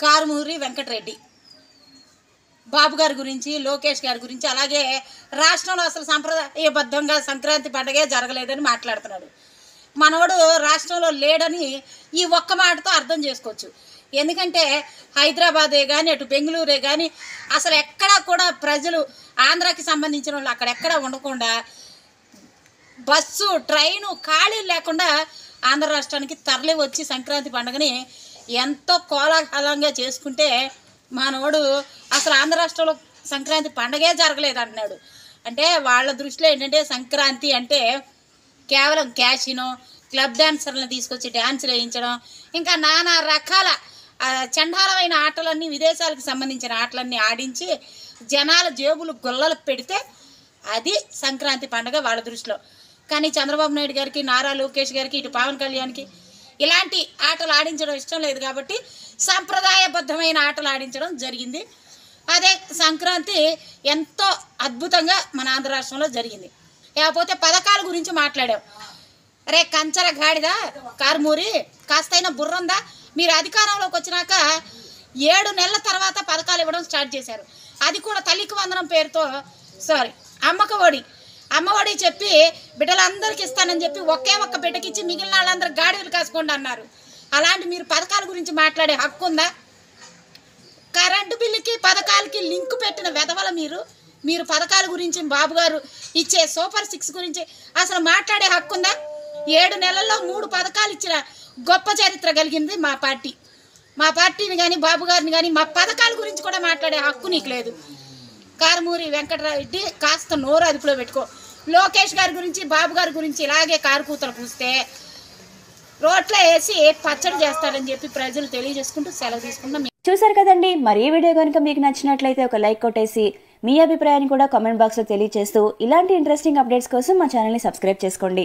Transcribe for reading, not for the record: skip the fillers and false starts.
కారుమూరి వెంకటరెడ్డి బాబు గారి గురించి, లోకేష్ గారి గురించి, అలాగే రాష్ట్రంలో అసలు సంప్రదాయబద్ధంగా సంక్రాంతి పండుగే జరగలేదని మాట్లాడుతున్నాడు. మనోడు రాష్ట్రంలో లేడని ఈ ఒక్క మాటతో అర్థం చేసుకోవచ్చు. ఎందుకంటే హైదరాబాదే కానీ, అటు బెంగళూరే కానీ అసలు ఎక్కడా కూడా ప్రజలు ఆంధ్రాకి సంబంధించిన వాళ్ళు అక్కడెక్కడా ఉండకుండా బస్సు, ట్రైను ఖాళీ లేకుండా ఆంధ్ర రాష్ట్రానికి తరలి వచ్చి సంక్రాంతి పండుగని ఎంతో కోలాహలంగా చేసుకుంటే మనోడు అసలు ఆంధ్ర రాష్ట్రంలో సంక్రాంతి పండుగే జరగలేదు అంటున్నాడు. అంటే వాళ్ళ దృష్టిలో ఏంటంటే సంక్రాంతి అంటే కేవలం క్యాషినో, క్లబ్ డాన్సర్లను తీసుకొచ్చి డ్యాన్సులు వేయించడం, ఇంకా నానా రకాల చండాలమైన ఆటలన్నీ, విదేశాలకు సంబంధించిన ఆటలన్నీ ఆడించి జనాల జేబులు గుల్లలు పెడితే అది సంక్రాంతి పండుగ వాళ్ళ దృష్టిలో. కానీ చంద్రబాబు నాయుడు గారికి, నారా లోకేష్ గారికి, ఇటు పవన్ కళ్యాణ్కి ఇలాంటి ఆటలు ఆడించడం ఇష్టం లేదు కాబట్టి సాంప్రదాయబద్ధమైన ఆటలు ఆడించడం జరిగింది. అదే సంక్రాంతి ఎంతో అద్భుతంగా మన ఆంధ్ర రాష్ట్రంలో జరిగింది. లేకపోతే పథకాల గురించి మాట్లాడాం. అరే కంచర గాడిద కారుమూరి, కాస్తైనా బుర్రందా? మీరు అధికారంలోకి వచ్చినాక 7 నెలల తర్వాత పథకాలు ఇవ్వడం స్టార్ట్ చేశారు. అది కూడా తల్లికి వందనం పేరుతో, అమ్మఒడి చెప్పి బిడ్డలందరికీ ఇస్తానని చెప్పి ఒకే ఒక్క బిడ్డకిచ్చి మిగిలిన వాళ్ళందరూ గాడిదలు కాసుకోండి అన్నారు. అలాంటి మీరు పథకాల గురించి మాట్లాడే హక్కు ఉందా? కరెంటు బిల్లుకి పథకాలకి లింకు పెట్టిన వెధవల మీరు పథకాల గురించి, బాబు గారు ఇచ్చే సూపర్ 6 గురించి అసలు మాట్లాడే హక్కు ఉందా? 7 నెలల్లో 3 పథకాలు ఇచ్చిన గొప్ప చరిత్ర కలిగింది మా పార్టీని కానీ, బాబు గారిని కానీ, మా పథకాల గురించి కూడా మాట్లాడే హక్కు నీకు లేదు. కారుమూరి వెంకటరెడ్డి కాస్త నోరు అదుపులో పెట్టుకో. లోకేష్ గారి గురించి, బాబు గారి గురించి ఇలాగే కారు కూతలు పూస్తే రోట్లో వేసి పచ్చడి చేస్తారని చెప్పి ప్రజలు తెలియజేసుకుంటూ సెలవు తీసుకుంటాం. చూసారు కదండి. మరి ఈ వీడియో కనుక మీకు నచ్చినట్లయితే ఒక లైక్ కొట్టేసి మీ అభిప్రాయాన్ని కూడా కామెంట్ బాక్స్లో తెలియజేస్తూ ఇలాంటి ఇంట్రెస్టింగ్ అప్డేట్స్ కోసం మా ఛానల్ని సబ్స్క్రైబ్ చేసుకోండి.